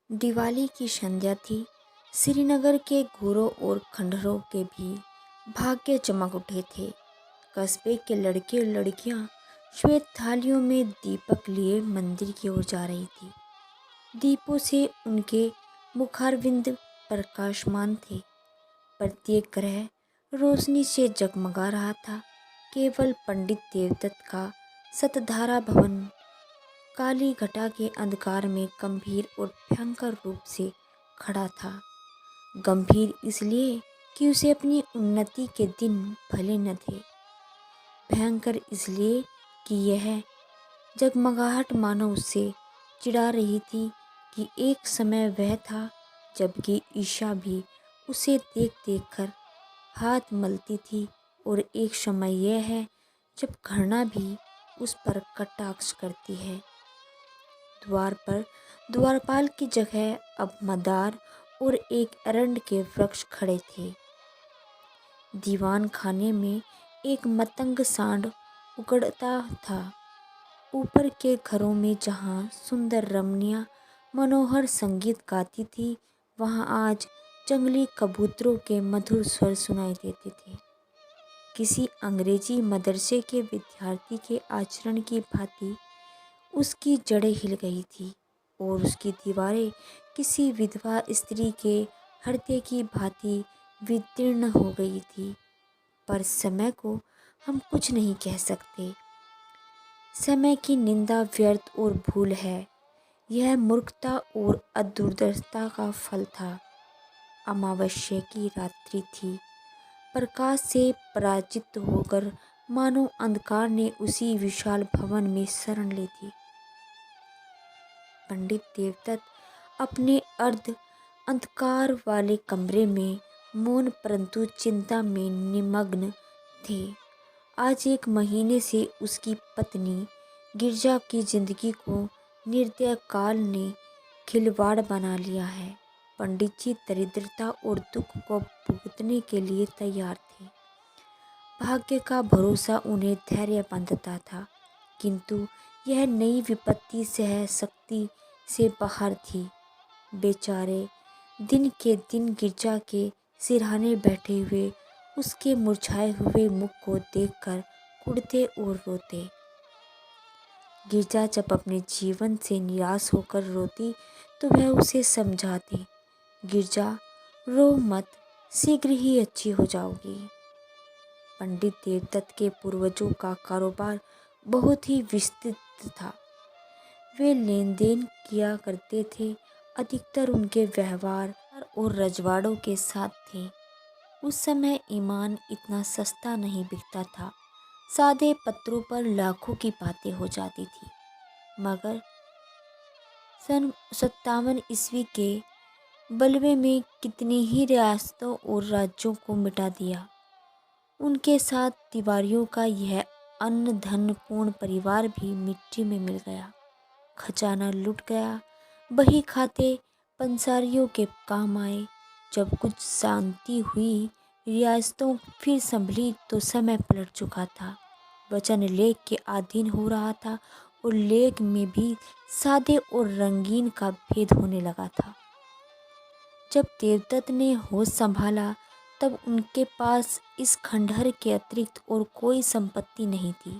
दिवाली की संध्या थी। श्रीनगर के घोरों और खंडहरों के भी भाग्य चमक उठे थे। कस्बे के लड़के और लड़कियां श्वेत थालियों में दीपक लिए मंदिर की ओर जा रही थी। दीपों से उनके मुखारविंद प्रकाशमान थे। प्रत्येक ग्रह रोशनी से जगमगा रहा था। केवल पंडित देवदत्त का सतधारा भवन काली घटा के अंधकार में गंभीर और भयंकर रूप से खड़ा था। गंभीर इसलिए कि उसे अपनी उन्नति के दिन भले न थे। भयंकर इसलिए कि यह जगमगाहट मानो उससे चिढ़ा रही थी कि एक समय वह था जबकि ईशा भी उसे देख देख कर हाथ मलती थी, और एक समय यह है जब घृणा भी उस पर कटाक्ष करती है। द्वार पर द्वारपाल की जगह अब मदार और एक एरंड के वृक्ष खड़े थे। दीवान खाने में एक मतंग सांड उगड़ता था। ऊपर के घरों में जहाँ सुंदर रमणियाँ मनोहर संगीत गाती थी, वहाँ आज जंगली कबूतरों के मधुर स्वर सुनाई देते थे। किसी अंग्रेजी मदरसे के विद्यार्थी के आचरण की भांति उसकी जड़ें हिल गई थी और उसकी दीवारें किसी विधवा स्त्री के हृदय की भांति विदीर्ण हो गई थी। पर समय को हम कुछ नहीं कह सकते। समय की निंदा व्यर्थ और भूल है। यह मूर्खता और अदूरदर्शिता का फल था। अमावस्या की रात्रि थी। प्रकाश से पराजित होकर मानो अंधकार ने उसी विशाल भवन में शरण ली थी। पंडित देवदत्त अपने अर्ध अंधकार वाले कमरे में मौन परंतु चिंता में निमग्न थे। आज एक महीने से उसकी पत्नी गिरजा की जिंदगी को निर्दय काल ने खिलवाड़ बना लिया है। पंडित जी दरिद्रता और दुख को भुगतने के लिए तैयार थे। भाग्य का भरोसा उन्हें धैर्य बांधता था, किंतु यह नई विपत्ति सह शक्ति से बाहर थी। बेचारे दिन के दिन गिरजा के सिरहाने बैठे हुए उसके मुरझाए हुए मुख को देखकर कुढ़ते और रोते। गिरजा जब अपने जीवन से निराश होकर रोती तो वह उसे समझाती, गिरजा रो मत, शीघ्र ही अच्छी हो जाओगी। पंडित देवदत्त के पूर्वजों का कारोबार बहुत ही विस्तृत था। वे लेन देन किया करते थे। अधिकतर उनके व्यवहार और रजवाड़ों के साथ थे। उस समय ईमान इतना सस्ता नहीं बिकता था। सादे पत्रों पर लाखों की बातें हो जाती थी। मगर सन 57 ईस्वी के बलवे में कितनी ही रियासतों और राज्यों को मिटा दिया। उनके साथ तिवारियों का यह अन्न धन पूर्ण परिवार भी मिट्टी में मिल गया। खजाना लुट गया। बही खाते पंसारियों के काम आए। जब कुछ शांति हुई, रियासतों फिर संभली तो समय पलट चुका था। वचन लेख के अधीन हो रहा था और लेख में भी सादे और रंगीन का भेद होने लगा था। जब देवदत्त ने होश संभाला तब उनके पास इस खंडहर के अतिरिक्त और कोई संपत्ति नहीं थी।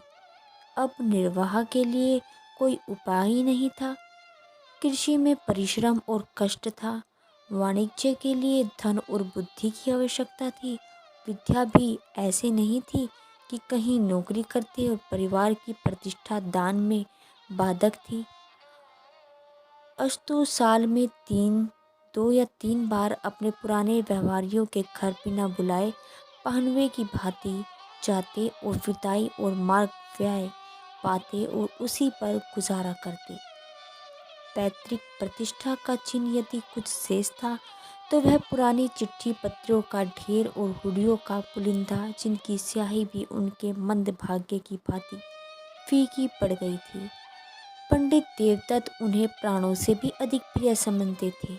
अब निर्वाह के लिए कोई उपाय ही नहीं था। कृषि में परिश्रम और कष्ट था। वाणिज्य के लिए धन और बुद्धि की आवश्यकता थी। विद्या भी ऐसे नहीं थी कि कहीं नौकरी करते और परिवार की प्रतिष्ठा दान में बाधक थी। अस्तु साल में 2 या 3 बार अपने पुराने व्यवहारियों के घर बिना बुलाए पहनवे की भांति जाते और विदाई और मार्ग व्यय पाते और उसी पर गुजारा करते। पैतृक प्रतिष्ठा का चिन्ह यदि कुछ शेष था तो वह पुरानी चिट्ठी पत्रों का ढेर और हुडियों का पुलिंदा, जिनकी स्याही भी उनके मंद भाग्य की भांति फीकी पड़ गई थी। पंडित देवदत्त उन्हें प्राणों से भी अधिक प्रिय समझते थे।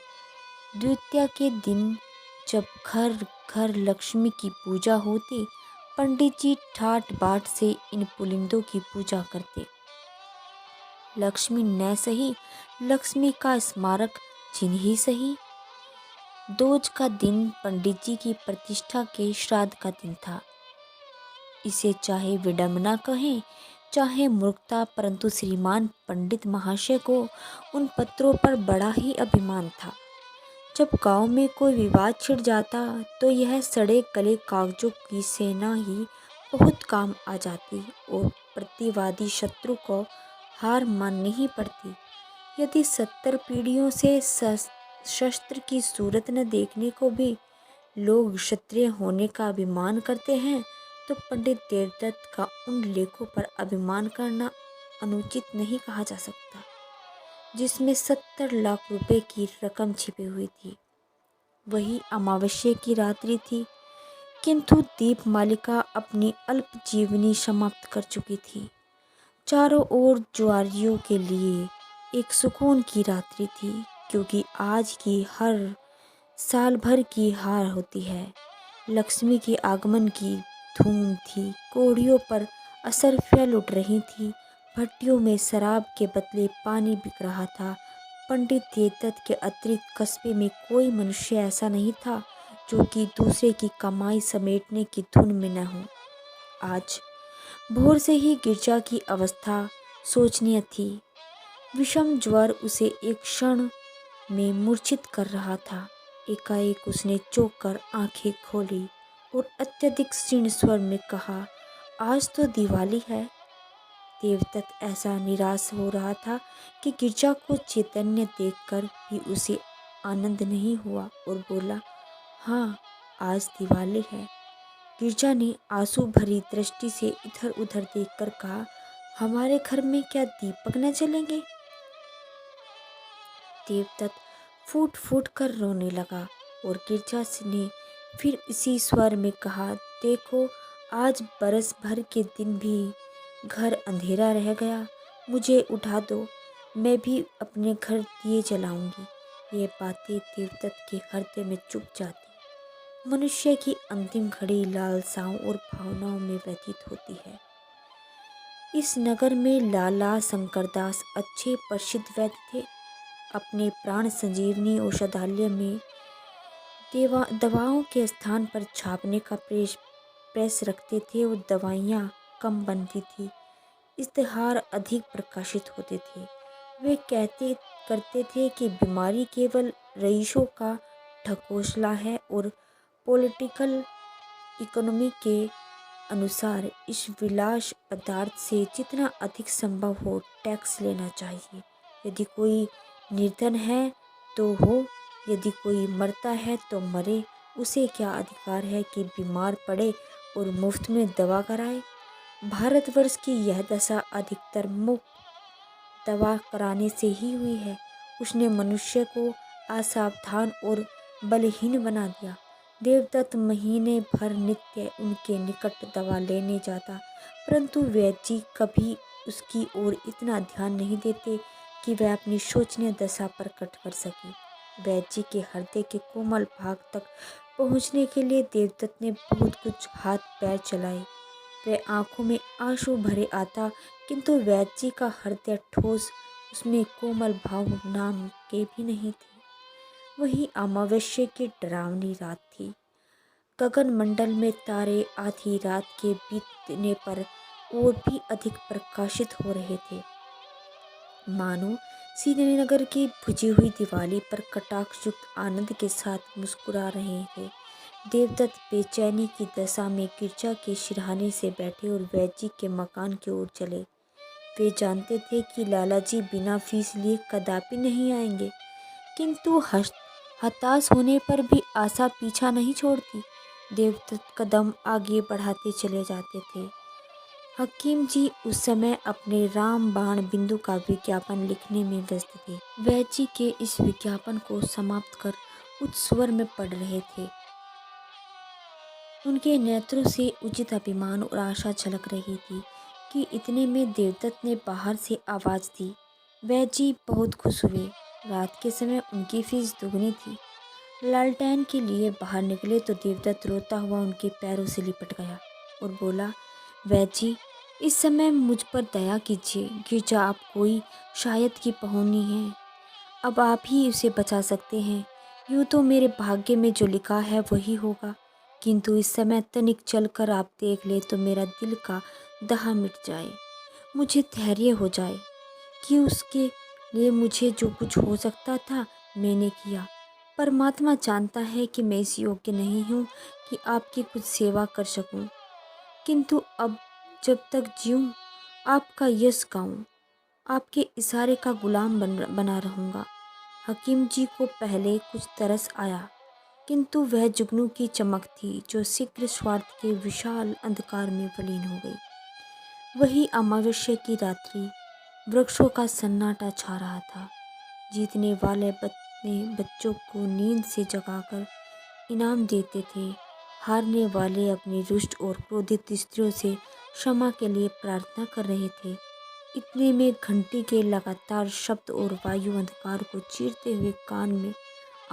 द्वितीया के दिन जब घर घर लक्ष्मी की पूजा होती, पंडित जी ठाट बाट से इन पुलिंदों की पूजा करते। लक्ष्मी न सही, लक्ष्मी का स्मारक जिन ही सही। दोज का दिन पंडित जी की प्रतिष्ठा के श्राद्ध का दिन था। इसे चाहे विडंबना कहें चाहे मूर्खता, परंतु श्रीमान पंडित महाशय को उन पत्रों पर बड़ा ही अभिमान था। जब गांव में कोई विवाद छिड़ जाता तो यह सड़े गले कागजों की सेना ही बहुत काम आ जाती और प्रतिवादी शत्रु को हार माननी ही पड़ती। यदि 70 पीढ़ियों से शस्त्र की सूरत न देखने को भी लोग क्षत्रिय होने का अभिमान करते हैं, तो पंडित देवदत्त का उन लेखों पर अभिमान करना अनुचित नहीं कहा जा सकता, जिसमें 70 लाख रुपए की रकम छिपी हुई थी। वही अमावस्या की रात्रि थी, किंतु दीपमालिका अपनी अल्प जीवनी समाप्त कर चुकी थी। चारों ओर जुआरियों के लिए एक सुकून की रात्रि थी, क्योंकि आज की हर साल भर की हार होती है। लक्ष्मी के आगमन की धूम थी, कोढ़ियों पर असरफियाँ लुट रही थी, भट्टियों में शराब के बदले पानी बिक रहा था। पंडित देवदत्त के अतिरिक्त कस्बे में कोई मनुष्य ऐसा नहीं था जो कि दूसरे की कमाई समेटने की धुन में न हो। आज भोर से ही गिरजा की अवस्था शोचनीय थी। विषम ज्वर उसे एक क्षण में मूर्छित कर रहा था। एकाएक उसने चौंक कर आंखें खोली और अत्यधिक क्षीण स्वर में कहा, आज तो दिवाली है। देवदत्त ऐसा निराश हो रहा था कि गिरजा को चैतन्य देखकर भी उसे आनंद नहीं हुआ और बोला, हाँ आज दिवाली है। गिरजा ने आंसू भरी दृष्टि से इधर उधर देखकर कहा, हमारे घर में क्या दीपक न जलेंगे? देवदत्त फूट फूट कर रोने लगा और गिरजा ने फिर इसी स्वर में कहा, देखो आज बरस भर के दिन भी घर अंधेरा रह गया, मुझे उठा दो, मैं भी अपने घर दिए जलाऊंगी। ये बातें देवदत्त के हृदय में चुभ जाती। मनुष्य की अंतिम घड़ी लालसाओं और भावनाओं में व्यतीत होती है। इस नगर में लाला शंकरदास अच्छे प्रसिद्ध वैद्य थे। अपने प्राण संजीवनी औषधालय में दवाओं के स्थान पर छापने का प्रेस रखते थे और दवाइयाँ कम बनती थी, इश्तेहार अधिक प्रकाशित होते थे। वे कहते करते थे कि बीमारी केवल रईसों का ढकोसला है और पॉलिटिकल इकोनॉमी के अनुसार इस विलास पदार्थ से जितना अधिक संभव हो टैक्स लेना चाहिए। यदि कोई निर्धन है तो हो, यदि कोई मरता है तो मरे, उसे क्या अधिकार है कि बीमार पड़े और मुफ्त में दवा कराए? भारतवर्ष की यह दशा अधिकतर मुफ्त दवा कराने से ही हुई है। उसने मनुष्य को असावधान और बलहीन बना दिया। देवदत्त महीने भर नित्य उनके निकट दवा लेने जाता, परंतु वैद्य जी कभी उसकी ओर इतना ध्यान नहीं देते कि वह अपनी शोचनीय दशा प्रकट कर सके। वैद्य जी के हृदय के कोमल भाग तक पहुंचने के लिए देवदत्त ने बहुत कुछ हाथ पैर चलाए। वह आंखों में आंसू भरे आता, किंतु वैद्य जी का हृदय ठोस, उसमें कोमल भाव नाम के भी नहीं थे। वही अमावस्या की डरावनी रात थी। गगन मंडल में तारे आधी रात के बीतने पर और भी अधिक प्रकाशित हो रहे थे, मानो श्रीनगर की बुझी हुई दिवाली पर कटाक्षयुक्त आनंद के साथ मुस्कुरा रहे थे। देवदत्त बेचैनी की दशा में गिरजा के सिरहाने से बैठे और वैद्य जी के मकान की ओर चले। वे जानते थे कि लालाजी बिना फीस लिए कदापि नहीं आएंगे, किंतु हताश होने पर भी आशा पीछा नहीं छोड़ती। देवदत्त कदम आगे बढ़ाते चले जाते थे। हकीम जी उस समय अपने रामबाण बिंदु का विज्ञापन लिखने में व्यस्त थे। वैद्य जी के इस विज्ञापन को समाप्त कर उच्च स्वर में पढ़ रहे थे। उनके नेत्रों से उचित अभिमान और आशा झलक रही थी कि इतने में देवदत्त ने बाहर से आवाज़ दी। वैद्य जी बहुत खुश हुए। रात के समय उनकी फीस दुगनी थी। लालटेन के लिए बाहर निकले तो देवदत्त रोता हुआ उनके पैरों से लिपट गया और बोला, वैद्य जी इस समय मुझ पर दया कीजिए। गिरजा आप कोई शायद की पहुनी है, अब आप ही उसे बचा सकते हैं। यूँ तो मेरे भाग्य में जो लिखा है वही होगा, किंतु इस समय तनिक चलकर आप देख ले तो मेरा दिल का दहा मिट जाए, मुझे धैर्य हो जाए कि उसके लिए मुझे जो कुछ हो सकता था मैंने किया। परमात्मा जानता है कि मैं इस योग्य नहीं हूँ कि आपकी कुछ सेवा कर सकूँ, किंतु अब जब तक जीऊँ आपका यश गाऊँ, आपके इशारे का गुलाम बना रहूँगा। हकीम जी को पहले कुछ तरस आया, किंतु वह जुगनू की चमक थी जो शीघ्र स्वार्थ के विशाल अंधकार में विलीन हो गई। वही अमावस्या की रात्रि, वृक्षों का सन्नाटा छा रहा था। जीतने वाले अपने बच्चों को नींद से जगाकर इनाम देते थे, हारने वाले अपनी रुष्ट और क्रोधित स्त्रियों से क्षमा के लिए प्रार्थना कर रहे थे। इतने में घंटी के लगातार शब्द और वायु अंधकार को चीरते हुए कान में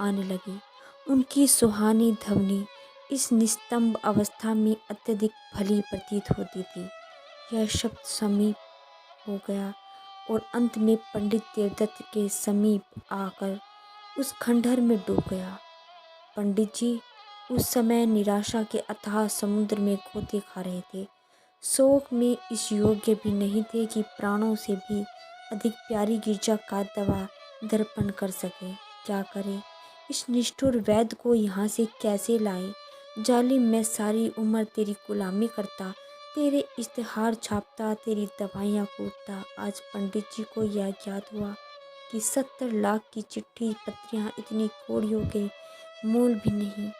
आने लगी। उनकी सुहानी ध्वनि इस निस्तंभ अवस्था में अत्यधिक भली प्रतीत होती थी। यह शब्द समीप हो गया और अंत में पंडित देवदत्त के समीप आकर उस खंडहर में डूब गया। पंडित जी उस समय निराशा के अथाह समुद्र में गोते खा रहे थे। शोक में इस योग्य भी नहीं थे कि प्राणों से भी अधिक प्यारी गिरजा का दवा दर्पण कर सके। क्या करे, इस निष्ठुर वैद्य को यहाँ से कैसे लाए? जालिम, मैं सारी उम्र तेरी गुलामी करता, तेरे इश्तिहार छापता, तेरी दवाइयाँ कूटता। आज पंडित जी को यह ज्ञात हुआ कि 70 लाख की चिट्ठी पत्रियाँ इतनी कौड़ियों के मोल भी नहीं।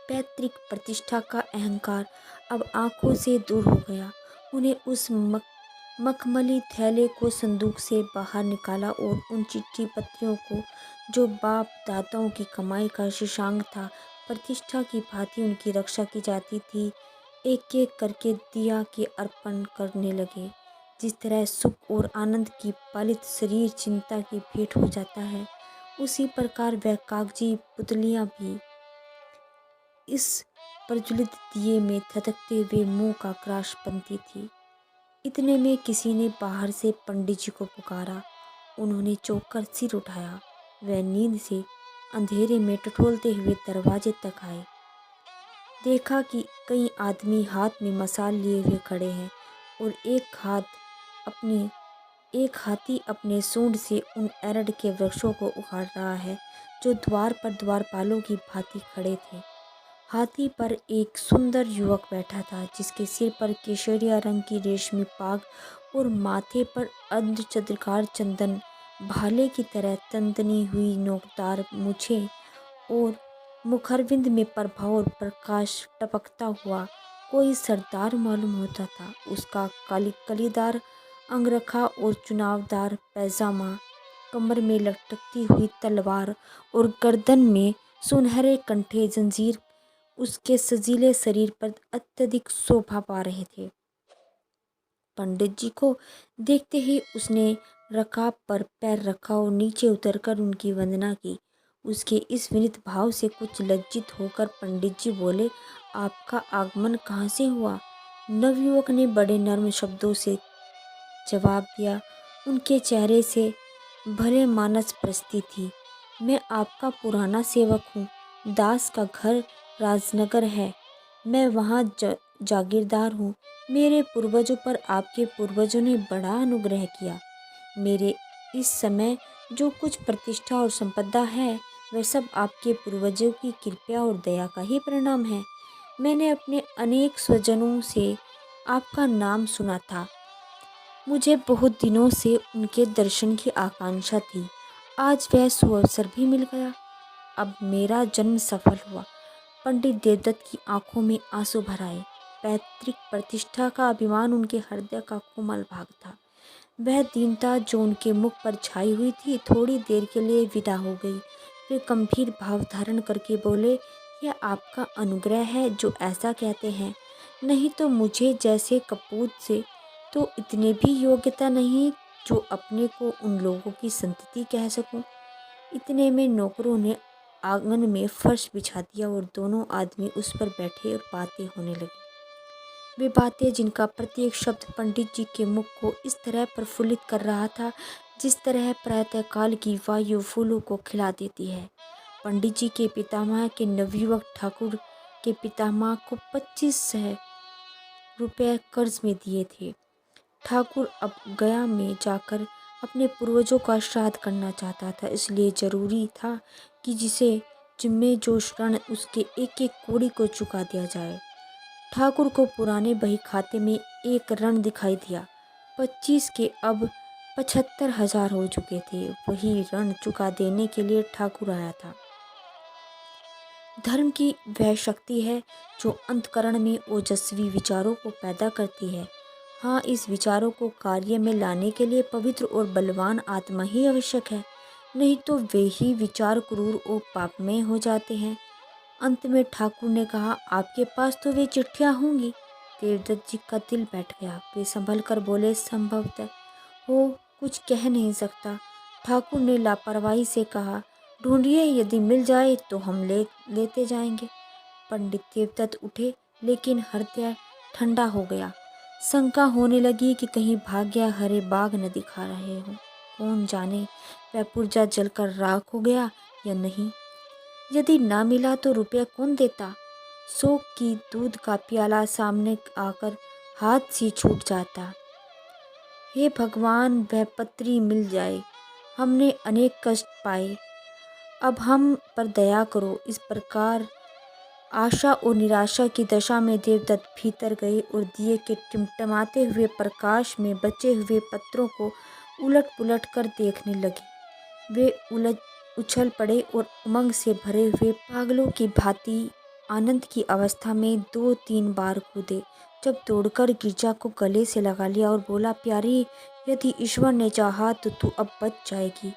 पैतृक प्रतिष्ठा का अहंकार अब आंखों से दूर हो गया। उन्हें उस मखमली थैले को संदूक से बाहर निकाला और उन चिट्ठी पत्रियों को, जो बाप दादाओं की कमाई का शीशांग था, प्रतिष्ठा की भांति उनकी रक्षा की जाती थी, एक एक करके दिया के अर्पण करने लगे। जिस तरह सुख और आनंद की पालित शरीर चिंता की भेंट हो जाता है, उसी प्रकार वह कागजी पुतलियां भी इस प्रज्वलित दिए में थतकते हुए मुंह का क्राश बनती थी। इतने में किसी ने बाहर से पंडित जी को पुकारा। उन्होंने चौंक कर सिर उठाया। वह नींद से अंधेरे में टटोलते हुए दरवाजे तक आए। देखा कि कई आदमी हाथ में मशाल लिए हुए खड़े हैं और एक हाथी अपने सूंड से उन एरंड के वृक्षों को उखाड़ रहा है जो द्वार पर द्वारपालों की भांति खड़े थे। हाथी पर एक सुंदर युवक बैठा था, जिसके सिर पर केसरिया रंग की रेशमी पाग और माथे पर अर्धचंद्राकार चंदन भाले की तरह तंतनी हुई नोकदार मूछें और मुखरविंद में प्रभाव और प्रकाश टपकता हुआ कोई सरदार मालूम होता था। उसका कलीदार अंगरखा और चुनावदार पैजामा, कमर में लटकती हुई तलवार और गर्दन में सुनहरे कंठे जंजीर उसके सजीले शरीर पर अत्यधिक शोभा पा रहे थे। पंडित जी को देखते ही उसने रकाब पर पैर रखा और नीचे उतरकर उनकी वंदना की। उसके इस विनीत भाव से कुछ लज्जित होकर पंडित जी बोले, आपका आगमन कहाँ से हुआ? नवयुवक ने बड़े नर्म शब्दों से जवाब दिया। उनके चेहरे से भले मानस प्रस्ती थी। मैं आपका पुराना सेवक हूँ। दास का घर राजनगर है। मैं वहाँ जागीरदार हूँ। मेरे पूर्वजों पर आपके पूर्वजों ने बड़ा अनुग्रह किया। मेरे इस समय जो कुछ प्रतिष्ठा और संपदा है, वह सब आपके पूर्वजों की कृपा और दया का ही परिणाम है। मैंने अपने अनेक स्वजनों से आपका नाम सुना था। मुझे बहुत दिनों से उनके दर्शन की आकांक्षा थी। आज वह सुअवसर भी मिल गया। अब मेरा जन्म सफल हुआ। पंडित देवदत्त की आंखों में आंसू भर आए। पैतृक प्रतिष्ठा का अभिमान उनके हृदय का कोमल भाग था। वह दीनता जो उनके मुख पर छाई हुई थी, थोड़ी देर के लिए विदा हो गई। वे गंभीर भाव धारण करके बोले, यह आपका अनुग्रह है जो ऐसा कहते हैं, नहीं तो मुझे जैसे कपूत से तो इतने भी योग्यता नहीं जो अपने को उन लोगों की संतति कह सकूं। इतने में नौकरों ने आंगन में फर्श बिछा दिया और दोनों आदमी उस पर बैठे और बातें होने लगी। वे बातें जिनका प्रत्येक शब्द पंडित जी के मुख को इस तरह प्रफुल्लित कर रहा था जिस तरह प्रातःकाल की वायु फूलों को खिला देती है। पंडित जी के पितामह के नवयुवक ठाकुर के पितामह को 2500 रुपये कर्ज में दिए थे। ठाकुर अब गया में जाकर अपने पूर्वजों का श्राद्ध करना चाहता था, इसलिए जरूरी था कि जिसमें जो ऋण उसके एक एक कौड़ी को चुका दिया जाए। ठाकुर को पुराने बही खाते में एक ऋण दिखाई दिया। 25 के अब 75,000 हो चुके थे। वही ऋण चुका देने के लिए ठाकुर आया था। धर्म की वह शक्ति है जो अंतःकरण में ओजस्वी विचारों को पैदा करती है। हाँ, इस विचारों को कार्य में लाने के लिए पवित्र और बलवान आत्मा ही आवश्यक है, नहीं तो वे ही विचार क्रूर और पापमय हो जाते हैं। अंत में ठाकुर ने कहा, आपके पास तो वे चिट्ठियाँ होंगी। देवदत्त जी का दिल बैठ गया। वे संभल कर बोले, संभवतः हो, कुछ कह नहीं सकता। ठाकुर ने लापरवाही से कहा, ढूंढिए, यदि मिल जाए तो हम लेते जाएंगे। पंडित देवदत्त उठे, लेकिन हृदय ठंडा हो गया। शंका होने लगी कि कहीं भाग्य हरे बाग न दिखा रहे हो। कौन जाने वह पुर्जा जलकर राख हो गया या नहीं। यदि ना मिला तो रुपया कौन देता। शोक की दूध का प्याला सामने आकर हाथ से छूट जाता। हे भगवान, वह पत्री मिल जाए। हमने अनेक कष्ट पाए, अब हम पर दया करो। इस प्रकार आशा और निराशा की दशा में देवदत्त भीतर गए और दिए के टिमटिमाते हुए प्रकाश में बचे हुए पत्रों को उलट पुलट कर देखने लगे। वे उछल पड़े और उमंग से भरे हुए पागलों की भांति आनंद की अवस्था में 2-3 बार कूदे। जब दौड़कर गिरजा को गले से लगा लिया और बोला, प्यारी, यदि ईश्वर ने चाहा तो तू अब बच जाएगी।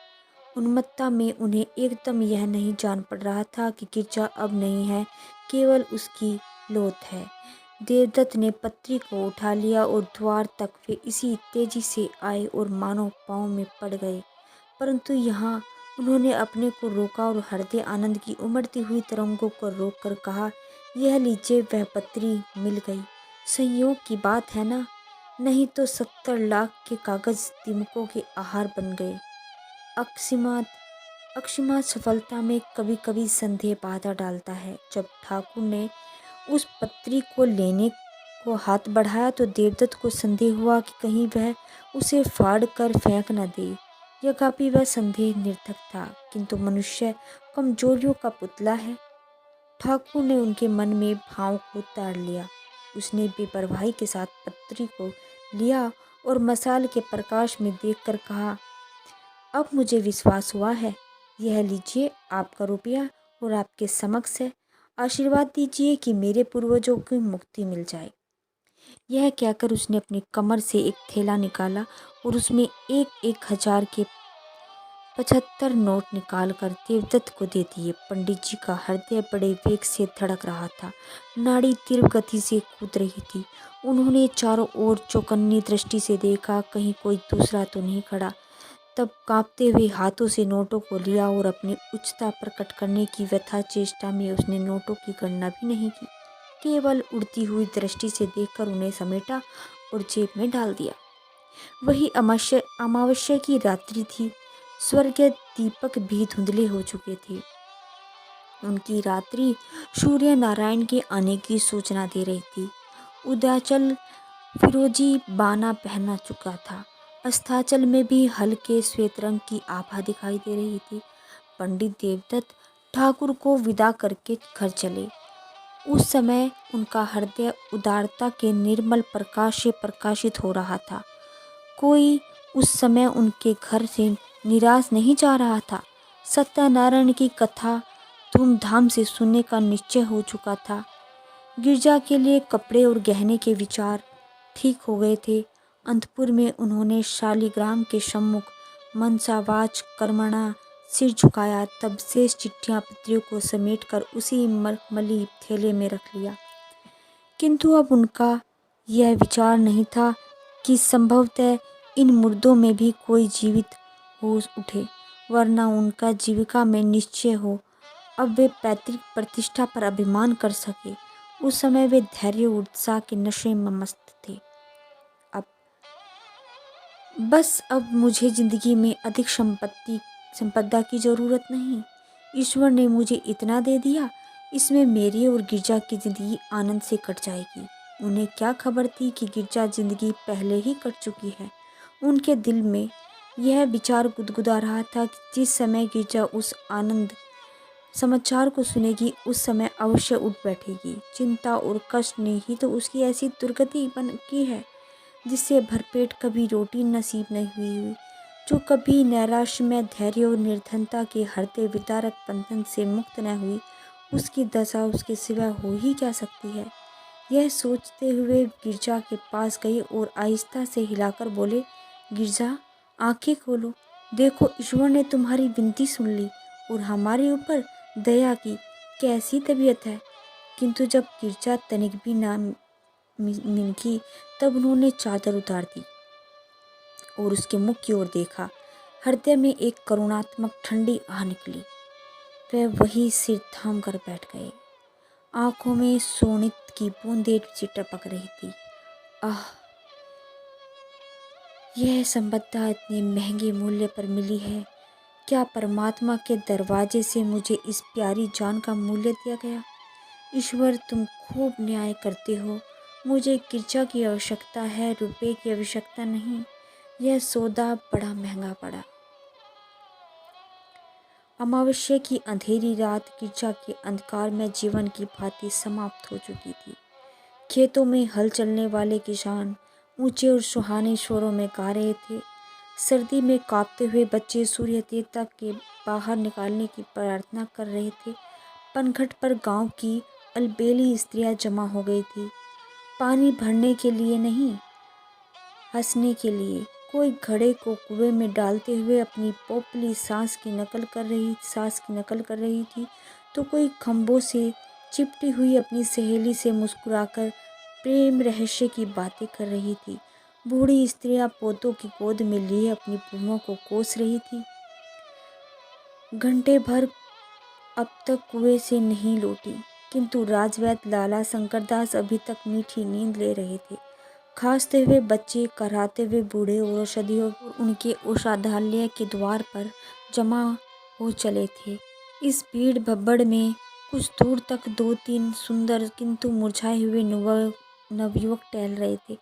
उन्मत्तता में उन्हें एकदम यह नहीं जान पड़ रहा था कि गिरजा अब नहीं है, केवल उसकी लोथ है। देवदत्त ने पत्री को उठा लिया और द्वार तक वे इसी तेजी से आए और मानो पाँव में पड़ गए। परंतु यहाँ उन्होंने अपने को रोका और हृदय आनंद की उमड़ती हुई तरंगों को रोककर कहा, यह लीजिए, वह पत्री मिल गई। संयोग की बात है ना, नहीं तो 70 लाख के कागज दीमकों के आहार बन गए। अकस्मात सफलता में कभी कभी संदेह बाधा डालता है। जब ठाकुर ने उस पत्री को लेने को हाथ बढ़ाया तो देवदत्त को संदेह हुआ कि कहीं वह उसे फाड़ कर फेंक न दे। यद्यपि वह संदेह निर्थक था, किंतु मनुष्य कमजोरियों का पुतला है। ठाकुर ने उनके मन में भाव को ताड़ लिया। उसने बेपरवाही के साथ पत्री को लिया और मसाल के प्रकाश में देखकर कहा, अब मुझे विश्वास हुआ है। यह लीजिए, आपका रुपया और आपके समक्ष है। आशीर्वाद दीजिए कि मेरे पूर्वजों की मुक्ति मिल जाए। यह कहकर उसने अपनी कमर से एक थैला निकाला और उसमें 1,000 के 75 नोट निकाल कर देवदत्त को दे दिए। पंडित जी का हृदय बड़े वेग से धड़क रहा था, नाड़ी तीव्र गति से कूद रही थी। उन्होंने चारों ओर चौकन्नी दृष्टि से देखा, कहीं कोई दूसरा तो नहीं खड़ा। तब कांपते हुए हाथों से नोटों को लिया और अपनी उच्चता प्रकट करने की व्यथा चेष्टा में उसने नोटों की गणना भी नहीं की, केवल उड़ती हुई दृष्टि से देखकर उन्हें समेटा और जेब में डाल दिया। वही अमावस्या की रात्रि थी। स्वर्गीय दीपक भी धुंधले हो चुके थे। उनकी रात्रि सूर्य नारायण के आने की सूचना दे रही थी। उदयाचल फिरोजी बाना पहना चुका था। अस्ताचल में भी हल्के श्वेत रंग की आभा दिखाई दे रही थी। पंडित देवदत्त ठाकुर को विदा करके घर चले। उस समय उनका हृदय उदारता के निर्मल प्रकाश से प्रकाशित हो रहा था। कोई उस समय उनके घर से निराश नहीं जा रहा था। सत्यनारायण की कथा धूमधाम से सुनने का निश्चय हो चुका था। गिरजा के लिए कपड़े और गहने के विचार ठीक हो गए थे। अंतपुर में उन्होंने शालिग्राम के सम्मुख मनसावाच कर्मणा सिर झुकाया। तब शेष चिट्ठियां पत्रियों को समेटकर उसी मखमली थैले में रख लिया। किंतु अब उनका यह विचार नहीं था कि संभवतः इन मुर्दों में भी कोई जीवित हो उठे, वरना उनका जीविका में निश्चय हो। अब वे पैतृक प्रतिष्ठा पर अभिमान कर सके उस समय वे धैर्य और उत्साह के नशे में मस्त थे। अब अब मुझे जिंदगी में अधिक संपदा की जरूरत नहीं। ईश्वर ने मुझे इतना दे दिया, इसमें मेरी और गिरजा की जिंदगी आनंद से कट जाएगी। उन्हें क्या खबर थी कि गिरजा जिंदगी पहले ही कट चुकी है। उनके दिल में यह विचार गुदगुदा रहा था कि जिस समय गिरजा उस आनंद समाचार को सुनेगी, उस समय अवश्य उठ बैठेगी। चिंता और कष्ट ने ही तो उसकी ऐसी दुर्गति बन की है, जिससे भरपेट कभी रोटी नसीब नहीं हुई, जो कभी नैराश्य में धैर्य और निर्धनता के हरते विदारक बंधन से मुक्त न हुई। उसकी दशा उसके सिवा हो ही क्या सकती है। यह सोचते हुए गिरजा के पास गए और आहिस्ता से हिलाकर बोले, गिरजा, आंखें खोलो। देखो, ईश्वर ने तुम्हारी विनती सुन ली और हमारे ऊपर दया की। कैसी तबीयत है। किंतु जब गिरजा तनिक भी ना मिनकी, तब उन्होंने चादर उतार दी और उसके मुख की ओर देखा। हृदय में एक करुणात्मक ठंडी आह निकली। वह वही सिर थाम कर बैठ गए। आंखों में सोनित की बूंदें सी टपक रही थी। आह, यह संपदा इतने महंगे मूल्य पर मिली है। क्या परमात्मा के दरवाजे से मुझे इस प्यारी जान का मूल्य दिया गया। ईश्वर, तुम खूब न्याय करते हो। मुझे गिरजा की आवश्यकता है, रुपए की आवश्यकता नहीं। यह सौदा बड़ा महंगा पड़ा। अमावस्या की अंधेरी रात गिरजा के अंधकार में जीवन की भांति समाप्त हो चुकी थी। खेतों में हल चलने वाले किसान ऊंचे और सुहाने स्वरों में गा रहे थे। सर्दी में कांपते हुए बच्चे सूर्य देवता के बाहर निकालने की प्रार्थना कर रहे थे। पनघट पर गांव की अलबेली स्त्रियां जमा हो गई थी, पानी भरने के लिए नहीं, हंसने के लिए। कोई घड़े को कुएं में डालते हुए अपनी पोपली सांस की नकल कर रही थी, तो कोई खंभों से चिपटी हुई अपनी सहेली से मुस्कुराकर प्रेम रहस्य की बातें कर रही थी। बूढ़ी स्त्रियां पोतों की गोद में लिए अपनी बुढ़ियों को कोस रही थी। घंटे भर अब तक कुएं से नहीं लौटी, किंतु राजवैद्य लाला शंकरदास अभी तक मीठी नींद ले रहे थे। खांसते हुए बच्चे, कराहते हुए बूढ़े और औषधियों उनके औषधालय के द्वार पर जमा हो चले थे। इस भीड़ भब्बड़ में कुछ दूर तक 2-3 सुंदर किंतु मुरझाए हुए नवयुवक टहल रहे थे।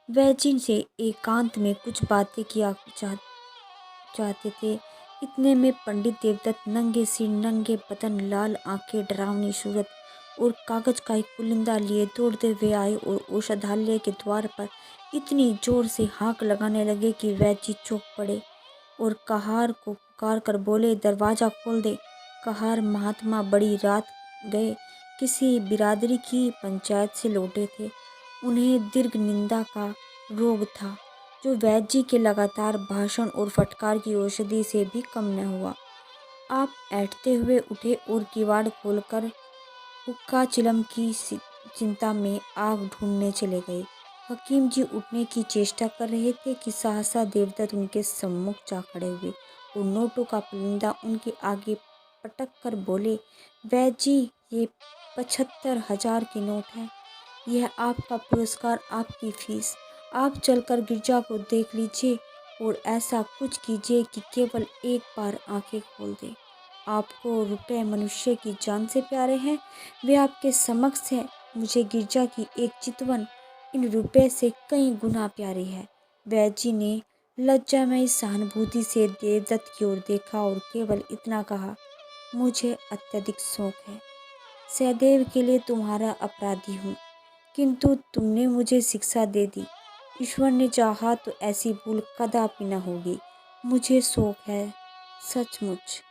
वह जिनसे एकांत में कुछ बातें किया चाहते थे। इतने में पंडित देवदत्त नंगे सिर, नंगे बदन, लाल आंखें, डरावनी सूरत और कागज का एक पुलिंदा लिए दौड़ते हुए आए और औषधालय के द्वार पर इतनी जोर से हाँक लगाने लगे कि वैद्य चौंक पड़े और कहार को पुकार कर बोले, दरवाजा खोल दे। कहार महात्मा बड़ी रात गए किसी बिरादरी की पंचायत से लौटे थे। उन्हें दीर्घ निंदा का रोग था, जो वैद्य जी के लगातार भाषण और फटकार की औषधि से भी कम न हुआ। आप ऐंठते हुए उठे और किवाड़ खोलकर हुक्का चिलम की चिंता में आग ढूंढने चले गए। हकीम जी उठने की चेष्टा कर रहे थे कि सहसा देवदत्त उनके सम्मुख जा खड़े हुए और नोटों का पुलिंदा उनके आगे पटक कर बोले, वैद्य जी, ये 75,000 की नोट है। यह आपका पुरस्कार, आपकी फीस। आप चलकर गिरजा को देख लीजिए और ऐसा कुछ कीजिए कि केवल एक बार आंखें खोल दे। आपको रुपए मनुष्य की जान से प्यारे हैं, वे आपके समक्ष है। मुझे गिरजा की एक चितवन इन रुपए से कई गुना प्यारी है। वैद्य जी ने लज्जामयी सहानुभूति से देवदत्त की ओर देखा और केवल इतना कहा, मुझे अत्यधिक शौक है। सहदेव के लिए तुम्हारा अपराधी हूँ, किंतु तुमने मुझे शिक्षा दे दी। ईश्वर ने चाहा तो ऐसी भूल कदापि न होगी। मुझे शौक है, सचमुच।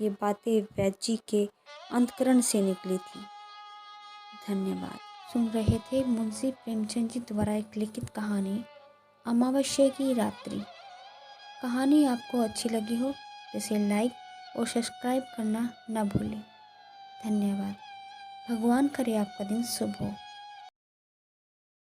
ये बातें वैद्य जी के अंतकरण से निकली थी। धन्यवाद। सुन रहे थे मुंशी प्रेमचंद जी द्वारा एक लिखित कहानी अमावस्या की रात्रि। कहानी आपको अच्छी लगी हो तो इसे लाइक और सब्सक्राइब करना न भूलें। धन्यवाद। भगवान करे आपका दिन शुभ हो।